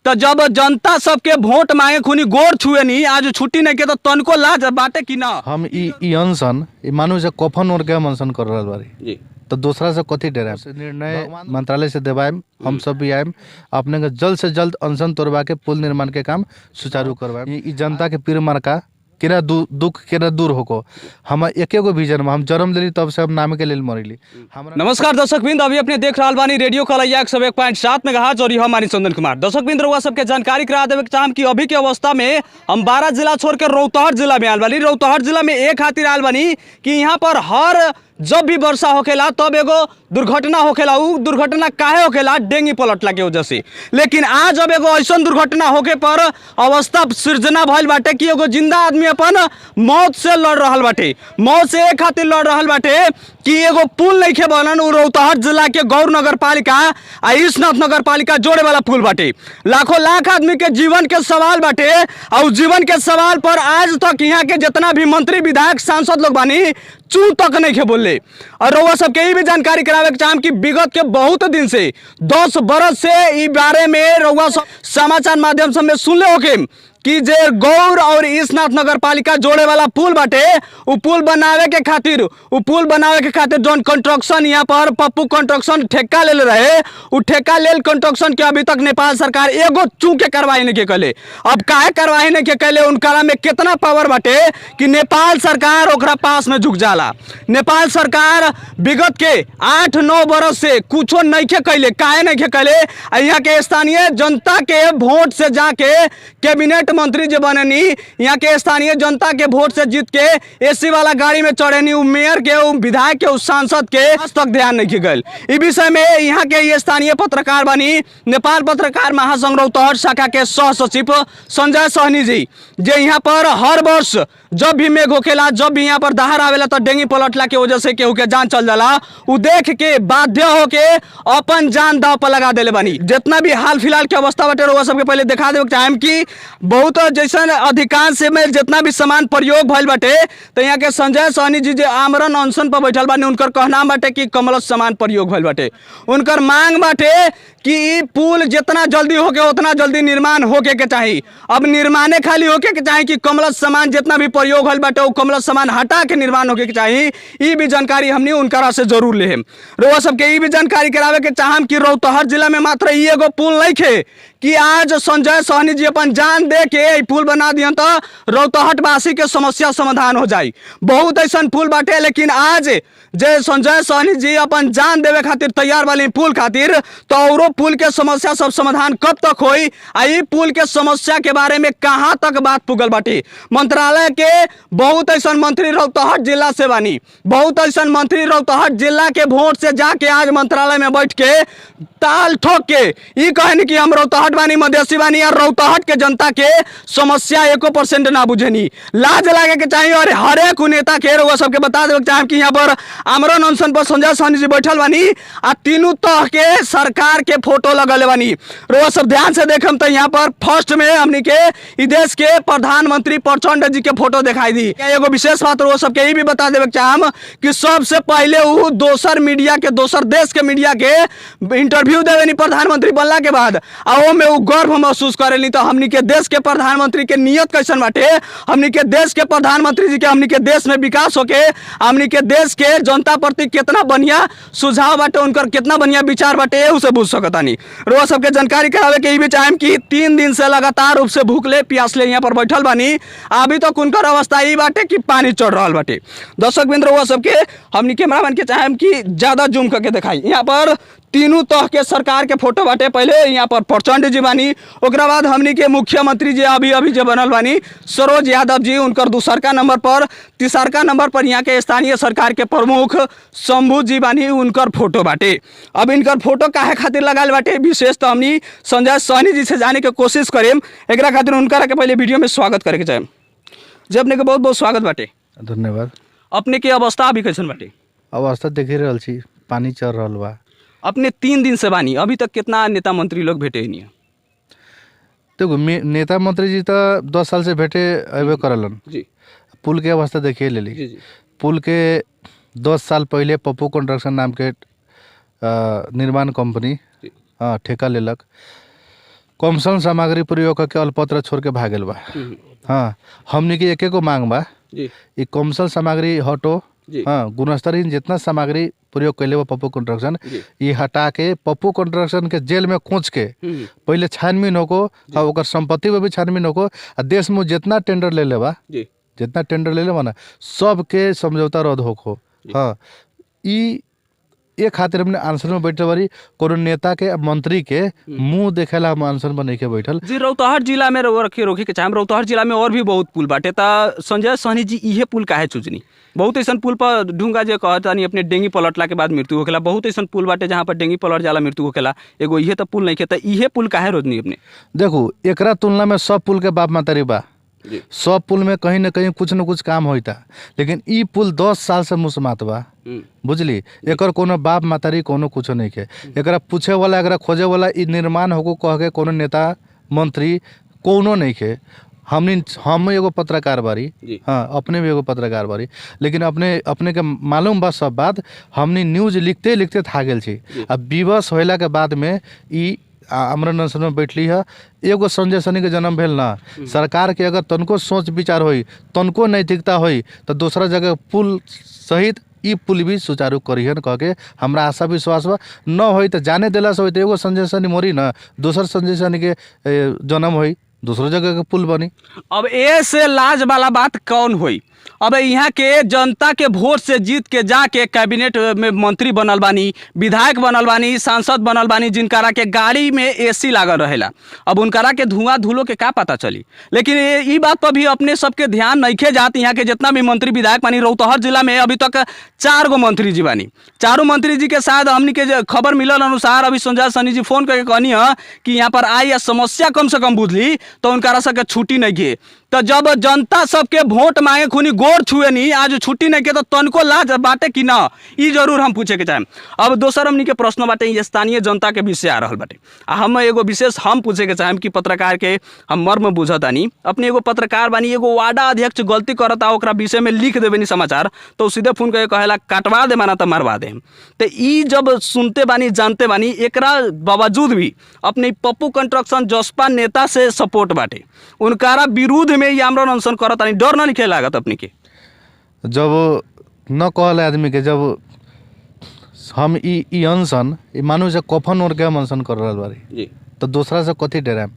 तो जब जनता सबके वोट मांगे खुनी गोर छुए नहीं आज छुट्टी नहीं के तो तनको लाज बाटे कि ना। हम ई अनशन मानू से कफन ओढ़ के हम अनशन कर रहा बारी जी तो दूसरा से कथी डराए निर्णय मंत्रालय से देवाएम हम सब भी आएम अपने के जल्द से जल्द अनशन तोड़वा के पुल निर्माण के काम सुचारू करवाएम। ई जनता के पीर मरका केरा दुख केरा दूर होको हम एके गो विजन में हम जन्म लेली तब से हम नाम के लेल मरिली। नमस्कार दर्शक बिंद अभी अपने देख रहा बानी रेडियो कलैया 101.7 मेगाहर्ट्ज और हम चंदन कुमार। दर्शक बिंद रउआ सबके जानकारी करा देवे चाहम कि अभी के अवस्था में हम 12 जिला छोड़ के रौतहट जिला में आल बानी। रौतहट जिला में एक खातिर आल बानी कि यहाँ पर हर जब भी वर्षा होखेला तब एगो दुर्घटना होखेला। उ दुर्घटना काहे होखेला डेंगी पलटला के वजह से। लेकिन आज जब एगो ऐसा दुर्घटना होके पर अवस्था सृजना भइल बाटे कि एगो जिंदा आदमी अपन मौत से लड़ रहल बाटे। मौत से एक खातिर लड़ रहल बाटे कि एगो पुल नहीं खे बनन। उ रौतहट जिला के गौर नगर पालिका आ ईसनाथ नगर पालिका जोड़े वाला पुल बाटे। लाखों लाख आदमी के जीवन के सवाल बाटे और जीवन के सवाल पर आज तक यहाँ के जितना भी मंत्री विधायक सांसद लोग बानी चू तक नहीं खे बोले। और रउआ सबके ये भी जानकारी करावे के चाहम कि विगत के बहुत दिन से 10 बरस से ई बारे में रउआ समाचार माध्यम सब में सुनले होके कि जे गौर और ईसनाथ नगर पालिका जोड़े वाला पुल बाटे उ पुल बनावे के खातिर जोन कंस्ट्रक्शन यहाँ पर पप्पू कंस्ट्रक्शन ठेका ले रहे उ ठेका लेल कंस्ट्रक्शन के अभी तक नेपाल सरकार एगो चू के कार्रवाई नहीं के कैले। अब काहे कार्रवाई नहीं के कैले उनका में कितना पावर बाटे कि नेपाल सरकार ओकरा पास में झुक जाला। नेपाल सरकार विगत के 8-9 बरस से कुछो नहीं के कैले। काहे नहीं के कैले यहाँ के स्थानीय जनता के वोट से जाके कैबिनेट मंत्री जो बनेनी यहाँ के स्थानीय जनता के वोट से जीत के एसी वाला गाड़ी में चढ़ेनी उ मेयर के उ विधायक के उ सांसद के आज तक ध्यान नहीं की गई। इस विषय में यहाँ के ये स्थानीय पत्रकार बनी नेपाल पत्रकार महासंघ रौतहट शाखा के सह सचिव संजय सहनी जी जे यहाँ पर हर वर्ष जब भी मेघ होखेला जब भी यहाँ पर दहाड़ आवेला तो डेंगी पलटला के वजह से केहू के जान चल जाला उ देख के बाध्य होके अपन जान दाव पर लगा देले बानी। जितना भी हाल फिलहाल के अवस्था बाटे रउआ सबके पहले दिखा देवे चाहेम कि बहुत जैसन अधिकांश में जितना भी सामान प्रयोग भइल बाटे तो यहाँ के संजय सहनी जी जे आमरण अनशन पर बैठल बानी उनकर कहना बाटे कि कमल सामान प्रयोग भइल बाटे। उनकर मांग बाटे कि पुल जितना जल्दी होके उतना जल्दी निर्माण होके के चाहिए। अब निर्माणे खाली होके के चाहिए कि कमल सामान जितना भी प्रयोग भइल बाटे वो कमल सामान हटा के निर्माण होके के चाहिए। ये भी जानकारी हमने उनकरा से जरूर लेम। रउआ सबके ये भी जानकारी करावे के चाहम कि रौतहट जिला में मात्र ये एगो पुल नहीं खे कि आज संजय सहनी जी अपन जान दे के पुल बना दियन तो रौतहट वासी के समस्या समाधान हो जाई। बहुत ऐसा पुल बाटे लेकिन आज जे संजय सहनी जी अपन जान देवे खातिर तैयार वाली पुल खातिर तो औरो पुल के समस्या सब समाधान कब तक होई आ ई पुल के समस्या के बारे में कहाँ तक बात पुगल बाटे। मंत्रालय के बहुत ऐसा मंत्री रौतहट जिला से बानी। बहुत ऐसा मंत्री रौतहट जिला के वोट से जाके आज मंत्रालय में बैठ के ताल ठोक के ई कहनी कि हम रौतहट बानी मधेसी बानी और रौतहट के जनता के समस्या 1% ना बुझेनी। लाज लागे के चाहिए। और हर एक नेता के रउआ सबके बता देवे चाहेम कि यहाँ पर आमरण अनशन पर संजय सहनी जी बैठल बानी आ तीनों तह के सरकार के फोटो लगल बानी। रउआ सब ध्यान से देखम तो यहाँ पर फर्स्ट में हमनी के ई देश के प्रधानमंत्री प्रचंड जी के फोटो दिखाई दी। एगो विशेष बात रउआ सबके ये भी बता देवे चाहम कि सबसे पहले वो दोसर मीडिया के दोसर देश के मीडिया के इंटरव्यू देवे प्रधानमंत्री बनला के बाद आ में वो गर्व महसूस करेली। तो हमनी के देश के प्रधानमंत्री के नियत कैसन बाटे हमनी के देश के प्रधानमंत्री जी के हमनी के देश में विकास होके हमनी के देश के जनता प्रति कितना बढ़िया सुझाव बाटे उनकर कितना बढ़िया विचार बाटे उसे बुझ सकतानी। रउआ सबके जानकारी करावे के ई भी चाहेम कि 3 दिन से लगातार रूप से भूखले प्यासले यहाँ पर बैठल बानी। अभी तक उनकर अवस्था ई बाटे कि पानी चढ़ रहा बाटे। दर्शक बिंद रउआ सबके हमनी कैमरामैन के चाहेम कि ज्यादा जूम करके दिखाई। यहाँ पर तीनों तह के सरकार के फोटो बाटे। पहले यहाँ पर प्रचंड जी बानी ओकरा बाद हमनी के मुख्यमंत्री जी अभी जो बनल बानी सरोज यादव जी उनकर दूसरका नंबर पर तीसरका नंबर पर यहाँ के स्थानीय सरकार के प्रमुख शंभू जी बानी उनकर फोटो बाटे। अब इनकर फोटो काहे खातिर लगाल बाटे विशेष तो हमनी संजय सहनी जी से जाने के कोशिश करेम। एकरा खातिर उनका के पहले वीडियो में स्वागत करे के चाहेम। जी अपने के बहुत बहुत स्वागत बाटे। धन्यवाद। अपने के अवस्था अभी कैसन बाटे? अवस्था देख रहल छी पानी चढ़ रहल बा। अपने 3 दिन से बानी अभी तक कितना नेता मंत्री लोग भेटे नहीं है? देखो नेता मंत्री जी तो 10 साल से भेटे अबे करलन जी। पुल के अवस्था देखिए ले ली। पुल के 10 साल पहले पप्पू कंस्ट्रक्शन नाम के निर्माण कंपनी ठेका लेलक। कमर्शियल सामग्री प्रयोग करके अल्पत्र छोड़ के भागल बा। हाँ, हमनी के एक मांग बा जी ई कमर्शियल सामग्री हटो। जी। हाँ, गुणस्तरहीन जितना सामग्री प्रयोग कैले बा पप्पू कंस्ट्रक्शन, जी। ये हटा के पप्पू कंस्ट्रक्शन के जेल में कोच के पहले छानबीन होको, हाँ, ओकर संपत्ति में भी छानबीन होको। आ देश में जितना टेंडर ले लेबा, जी जितना टेंडर ले लेबा ना, सबके समझौता रद्द होको। हाँ, ई एक खातिर हमने आंसर में बैठल बारी। कोनो नेता के मंत्री के मुंह देखेला हम आंसर में नहीं के बैठल। जी रौतहट जिला में रोके के चाहे रौतहट जिला में और भी बहुत पुल बाटे ता संजय सहनी जी इहे पुल काहे चुजनी? बहुत ऐसा पुल पर ढूंगा जे कहतानी अपने डेंगी पलटला के बाद मृत्यु होखेला, बहुत ऐसा पुल बाटे जहाँ पर डेंगी पलट जाला मृत्यु होखेला, एगो इहे तो पुल नहीं के इहे पुल काहे रोजनी अपने? देखो एकरा तुलना में सब पुल के बाप मातारी बा। सब पुल में कहीं ना कहीं कुछ न कुछ काम होता, लेकिन ई पुल 10 साल से मुसमात बा। बुझली, एकर कोनो बाप मातारी कोनो कुछ नहीं के। एकरा पूछे वाला, एकरा खोजे वाला, ई निर्माण होको कह के कोनो नेता मंत्री कोनो नहीं के। हम एगो पत्रकार बारी, हाँ, अपने भी एगो पत्रकार बारी, लेकिन अपने के मालूम बा सब बात। हमनी न्यूज लिखते लिखते था गेल छी। अब विवश होला के बाद में ई आमरण अनशन में बैठली है। एगो संजय सहनी के जन्म भेल ना, सरकार के अगर तनको सोच विचार होई, तनको नैतिकता होई, तो दूसरा जगह पुल सहित ई पुल भी सुचारू करिहन कह के हमरा आशा विश्वास बा। न होई तो जाने देला से होई तो एगो संजय सहनी मोरी ना, दूसर संजय सहनी के जन्म होई, दूसरो जगह के पुल बनी। अब ए से लाज वाला बात कौन होई? अब यहाँ के जनता के वोट से जीत के जाके कैबिनेट में मंत्री बनल बानी, विधायक बनल बानी, सांसद बनल बानी, जिनकरा के गाड़ी में एसी लागल रहेला। अब उनकरा के धुआं धूलो के का पता चली? लेकिन ई बात पर भी अपने सबके ध्यान नइखे जात। यहाँ के जितना भी मंत्री विधायक बानी, रौतहट जिला में अभी तक 4 गो मंत्री जी बानी। चारों मंत्री जी के साथ हमनी के खबर मिलल अनुसार अभी संजय सहनी जी फोन करके कहनी है कि यहाँ पर आई या समस्या कम से कम बुझली तो उनकरा सबके छुट्टी नहीं घे। तो जब जनता सबके वोट मांगे खुनी गोर छुए नहीं, आज छुट्टी नहीं के तो तनको लाज बाटे कि ना, ई जरूर हम पूछे के चाहेम। अब दोसर हमनी के प्रश्न बाटे स्थानीय जनता के विषय आ रहल बाटे। हम एगो विशेष हम पूछे के चाहेम कि पत्रकार के हम मर्म बुझतानी, अपने एगो पत्रकार बानी, एगो वार्डा अध्यक्ष गलती करता ओकरा विषय में लिख देबे नी समाचार तो सीधे फोन करके कहेला काटवा दे माना तो मरवा दे। तो ई जब सुनते बानी जानते बानी, एकरा बावजूद भी अपने पप्पू कंस्ट्रक्शन जसपा नेता से सपोर्ट बाटे, उनकारा विरुद्ध में ये आमरण अनशन करत नहीं, डर नहीं लागत अपने के? जब न कहले आदमी के, जब हम ई अनशन मानू से कफन ओढ़ के हम अनशन कर रहल बारी, तो दूसरा से कथी डराम?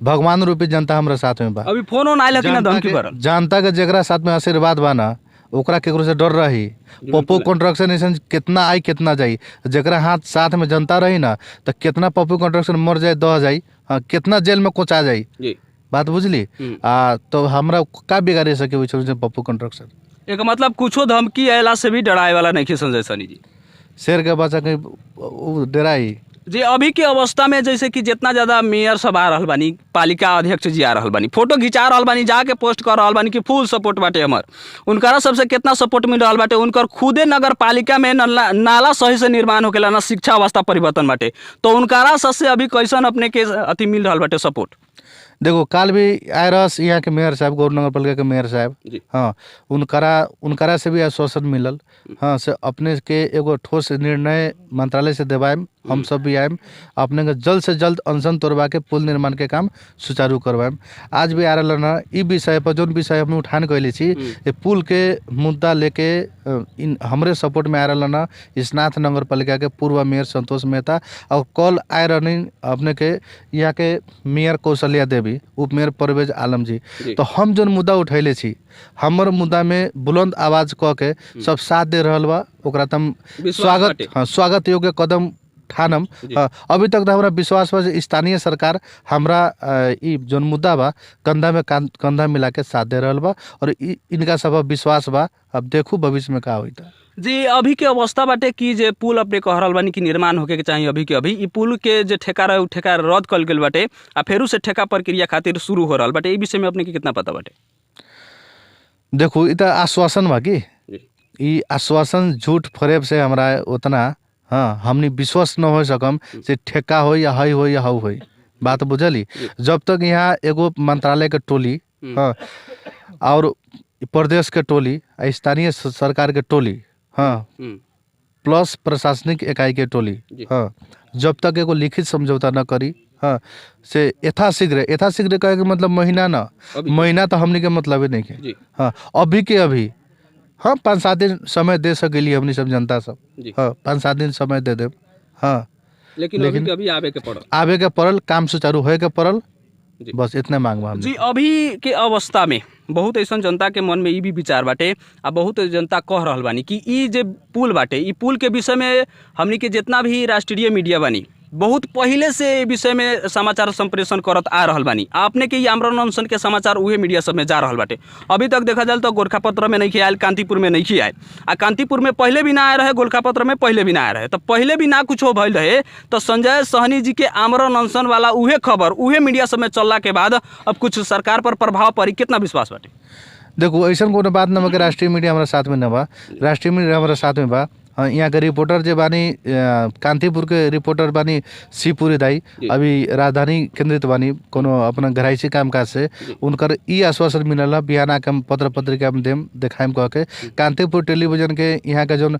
भगवान रूपी जनता हमरा साथ में बा। अभी फोन ऑन आइल कि ना धमकी पर? जनता के जेकरा साथ में आशीर्वाद बा ना, ओकरा केकरो से डर रही? पप्पू कंस्ट्रक्शन ऐसा कितना आई कितना जाई, जेकरा हाथ साथ में जनता रही ना, तो कितना पप्पू कंस्ट्रक्शन मर जाए, दह जाई, हाँ, कितना जेल में कोचा जाई। बात बुझली? तो हमरा का बिगाड़े सके पप्पू कंस्ट्रक्शन? एक मतलब कुछो धमकी अयला से भी डराए वाला नहीं संजय सहनी जी? शेर के बच्चा कहीं डराई जी? अभी के अवस्था में जैसे कि जितना ज़्यादा मेयर सब आ रहल बानी, पालिका अध्यक्ष जी आ रहल बानी, फोटो खिंचा रहल बानी, जाके पोस्ट कर रहल बानी कि फुल सपोर्ट बाटे हमर, उनकरा सबसे कितना सपोर्ट मिल रहल बाटे? उनकर खुदे नगर पालिका में नाला सही से निर्माण होकेला ना, शिक्षा अवस्था परिवर्तन बाटे, तो उनकरा सबसे अभी कैसन अपने के अति मिल रहल बाटे सपोर्ट? देखो काल भी आयरस यहाँ के मेयर साहब, गौर नगर पालिका के मेयर साहब, हाँ, उनकरा से भी आश्वासन मिलल, हाँ, से अपने के एगो ठोस निर्णय मंत्रालय से देवाएम। हम सब भी आएम, अपने के जल्द से जल्द अनशन तोड़वा के पुल निर्माण के काम सुचारू करवाएम। आज भी आ रहा ना ई विषय पर, जोन विषय हम उठान कैले छी, ये पुल के मुद्दा लेके हमरे सपोर्ट में आ रहा ना स्नाथ नगर पालिका के पूर्व मेयर संतोष मेहता, और कल आ रही अपने के यहाँ के मेयर कौशल्या देवी, उप मेयर परवेज आलम जी। तो हम जोन मुद्दा उठैले छी, हमर मुद्दा में बुलंद आवाज कह के सब साथ दे रहल बा, ओकरा तम स्वागत, हाँ, स्वागत योग्य कदम ठानम। अभी तक तो हमारा विश्वास बा स्थानीय सरकार हमरा ई जोन मुद्दा बा कंधा में कंधा मिला के साथ दे रहल बा, और इनका सब विश्वास बा। अब देखू भविष्य में का होता जी। अभी के अवस्था बाटे कि जे पुल अपने कह रहल बानी कि निर्माण होके के चाहिए, अभी के अभी ई पुल के जे ठेका रहे ठेका रद्द कल गेल बाटे, आ फेरू से ठेका प्रक्रिया खातिर शुरू हो रहल बाटे, ई विषय में अपने के कितना पता बाटे? देखो ई आश्वासन बा कि ई आश्वासन झूठ फरेब से हमरा उतना, हाँ, हमनी विश्वास न हो सकम से ठेका हो या हई हो या हाउ हो। बात बुझली? जब तक यहाँ एगो मंत्रालय के टोली, हाँ, और प्रदेश के टोली, स्थानीय सरकार के टोली, हाँ, प्लस प्रशासनिक इकाई के टोली, हाँ, जब तक एगो लिखित समझौता न करी, हाँ से यथाशीघ्र कहे के मतलब महीना ना, महीना तो हमनी के मतलब ही नहीं है। हाँ अभी के अभी हाँ 5-7 दिन समय दे सकेली हमनी सब जनता सब। हाँ 5-7 दिन समय दे देब। हाँ लेकिन अभी आवे के पड़ल, काम सुचारू होए के पड़ल, बस इतने मांग बा जी। अभी के अवस्था में बहुत ऐसा जनता के मन में ई भी विचार बाटे आ बहुत जनता कह रहल बानी कि ई जे पुल बाटे, ई पुल के विषय में हमनी के जितना भी राष्ट्रीय मीडिया बानी बहुत पहले से विषय में समाचार संप्रेषण करत आ रहल बानी। आपने के आमरण अनशन के समाचार उहे मीडिया सब में जा रहल बाटे। अभी तक देखा जाए तो गोरखापत्र में नहीं आयल, कांतीपुर में नहीं आयल, आ कांतीपुर में पहले भी ना आए रहे, गोरखापत्र में पहले भी ना आए रहे। तो पहले भी ना कुछ भइल रहे तो संजय सहनी जी के आमरण अनशन वाला उहे खबर उहे मीडिया सब में चलला के बाद अब कुछ सरकार पर प्रभाव पड़ी, कितना विश्वास बाटे? देखो ऐसा कोनो बात ना, मगर राष्ट्रीय मीडिया हमारा साथ में न बा, राष्ट्रीय मीडिया हमारा साथ में बा। यहाँ के रिपोर्टर जे बानी कांतीपुर के रिपोर्टर बानी शिवपुरी दाई, अभी राजधानी केंद्रित बानी कोनो अपना घराइसी काम काज से, उनकर ई आश्वासन मिलल है बिहान आके हम पत्र पत्रिका में देम देखाएम कह के। कांतीपुर टेलीविजन के यहाँ के जो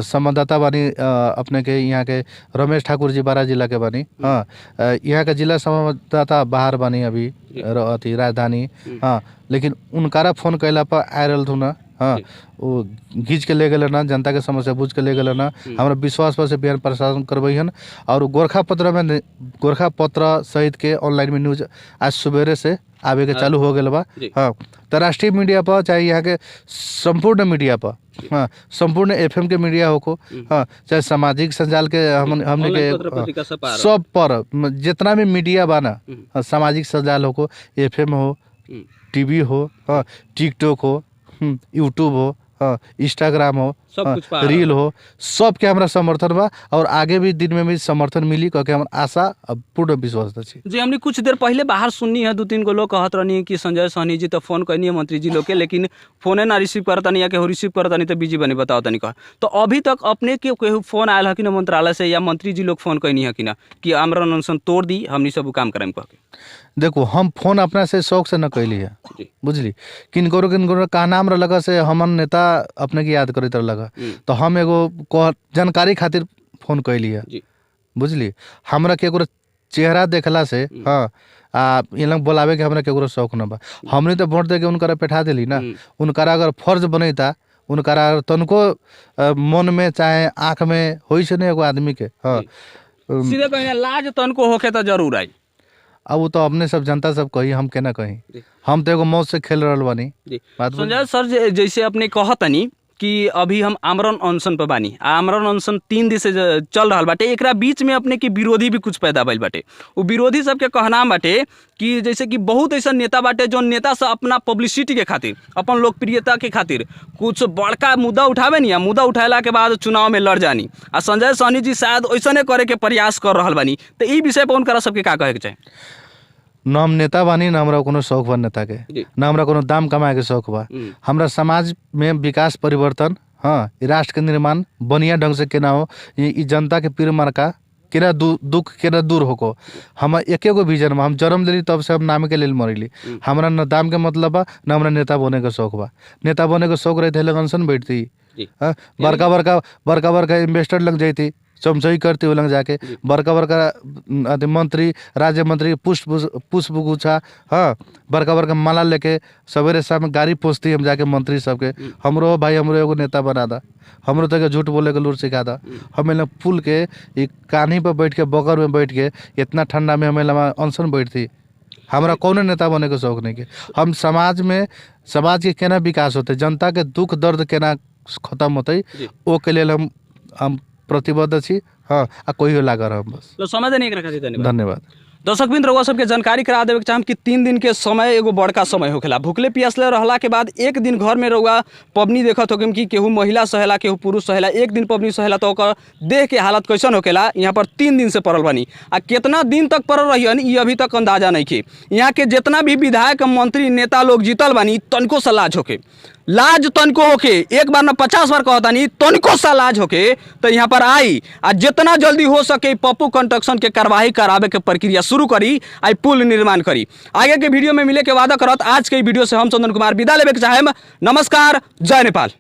संवाददाता बानी अपने के यहाँ के रमेश ठाकुर जी बारा जिला के बानी। हाँ यहाँ के जिला संवाददाता बाहर बानी अभी अथी राजधानी। हाँ लेकिन उनकारा फोन कैला पर आयल थू ना। हाँ वो घींच के ले गए ना, जनता के समस्या बुझ के ले गए ना, हमारा विश्वास पर से बिहान प्रशासन करवैहन। और गोरखापत्र सहित के ऑनलाइन में न्यूज आज सवेरे से आवे के चालू हो गए बा। हाँ तो राष्ट्रीय मीडिया पर चाहे यहाँ के संपूर्ण मीडिया पर, हाँ संपूर्ण FM के मीडिया हो को, हाँ चाहे सामाजिक संजाल के हमने के सब पर जितना भी मीडिया बा ना, सामाजिक संजाल हो को, FM हो, TV हो, हाँ टिकटॉक हो, यूट्यूब हो, हाँ इंस्टाग्राम हो, रील हो, सब के हमारा समर्थन बा और आगे भी दिन में भी समर्थन मिली कह के हमारा आशा पूर्ण विश्वास है जी। हमने कुछ देर पहले बाहर सुननी है 2-3 गो लोग कहत रहनी कि संजय सहनी जी तो फोन करनी है मंत्री जी लोग के, लेकिन फोने ना रिसीव करता नहीं, या केहू रिसीव करता नहीं तो बिजी बनी, बताओ तनी कह। तो अभी तक अपने के केहू फोन आयल है कि ना मंत्रालय से, या मंत्री जी लोग फोन करनी है कि ना कि आमरण अनशन तोड़ दी हमनी सब काम करें कह के? देखो हम फोन अपना से शौक से न कैली है, बुझली, किनको का नाम लगा से हमन नेता अपने की याद करते लगा, तो हम एगो जानकारी खातिर फोन कैली है, बुझली। हमरा केकरो चेहरा देखला से हाँ ये लोग बोलावे के हमरा केकरो शौक न बा। हमने तो वोट दे के उनकरा बैठा दिली ना, उनकरा अगर फर्ज बनता, उनकरा अगर तनको मन में चाहे आँख में होई से नहीं एगो आदमी के, हाँ सीधे कहना लाज तनको होके तो जरूर आई। अब वो तो अपने सब जनता सब कही, हम केना कही, हम तो एगो मौत से खेल रहल बानी। संजय सर जैसे अपने कहतनी कि अभी हम आमरण अनशन पे बानी, आमरण अनशन 3 दिन से चल रहा बाटे, एकरा बीच में अपने के विरोधी भी कुछ पैदा भइल बाटे। वो विरोधी सबके कहना बाटे कि जैसे कि बहुत ऐसा नेता बाटे जो नेता से अपना पब्लिसिटी के खातिर, अपन लोकप्रियता के खातिर कुछ बड़का मुद्दा उठावे नहीं, मुद्दा उठाला के बाद चुनाव में लड़ जानी। आ संजय सहनी जी शायद ऐसा करे के प्रयास कर रहा बानी, तो ई विषय पर उनका सबके का कहे के चाहे? न हम नेता बानी, न हमरा कोनो शौक बा नेता के, न हमरा कोनो दाम कमाए के शौक बा। हमरा समाज में विकास परिवर्तन, हाँ राष्ट्र के निर्माण बढ़िया ढंग से केना हो, ये जनता के पीर मरका केना दुख केना दूर होको, हम एके गो विजन में हम जन्म दिली तब से हम नाम के लेल मरिली। हमरा न दाम के मतलब बा, न हमरा नेता बने के शौक बा। नेता बने के शौक रहते अनशन बैठती, बड़का इन्वेस्टर लग जाती, चमचई करती वो लग जाके, बड़का मंत्री राज्य मंत्री पुष्प गुच्छा, हाँ बड़का माला लेके सवेरे शाम गाड़ी पहुँचती हम जाके मंत्री सबके। हमरो भाई हमरो एगो नेता बना दा, हमरो तो झूठ बोले के लूर सिखा दा। हमें पुल के कान्ही पर बैठ के, बगर में बैठ के, इतना ठंडा में हमें अनशन बैठती। हमारा कौन नेता बने के शौक नहीं के। हम समाज के केना विकास होते, जनता के दुख दर्द केना खत्म होते, ओ के लिए हम प्रतिबद्ध छी। हाँ आ कोई हो लागर हम बस समय देने के रखा। धन्यवाद। दर्शक बिंद रउआ सबके जानकारी करा देवे चाहम कि 3 दिन के समय एगो बड़का समय होखेला। भूखले पियासले रहला के बाद एक दिन घर में रउआ पबनी देखत हो कि केहू महिला सहेला केहू पुरुष सहेला, एक दिन पबनी सहेला तो ओकर देह के हालत कैसन होखेला। यहाँ पर 3 दिन से पड़ल बनी, आ कितना दिन तक पड़ल रहियन ये अभी तक अंदाजा नहीं खे। यहाँ के जितना भी विधायक मंत्री नेता लोग जीतल बानी तनको सा लाज होके, लाज तनको होके, एक बार ना 50 बार कहता नहीं तनको सा लाज होके तो यहाँ पर आई आ जितना जल्दी हो सके पप्पू कंस्ट्रक्शन के कार्रवाई करावे के प्रक्रिया शुरू करी, आई पुल निर्माण करी। आगे के वीडियो में मिले के वादा करत आज के वीडियो से हम चंदन कुमार विदा लेवे के चाहेम। नमस्कार, जय नेपाल।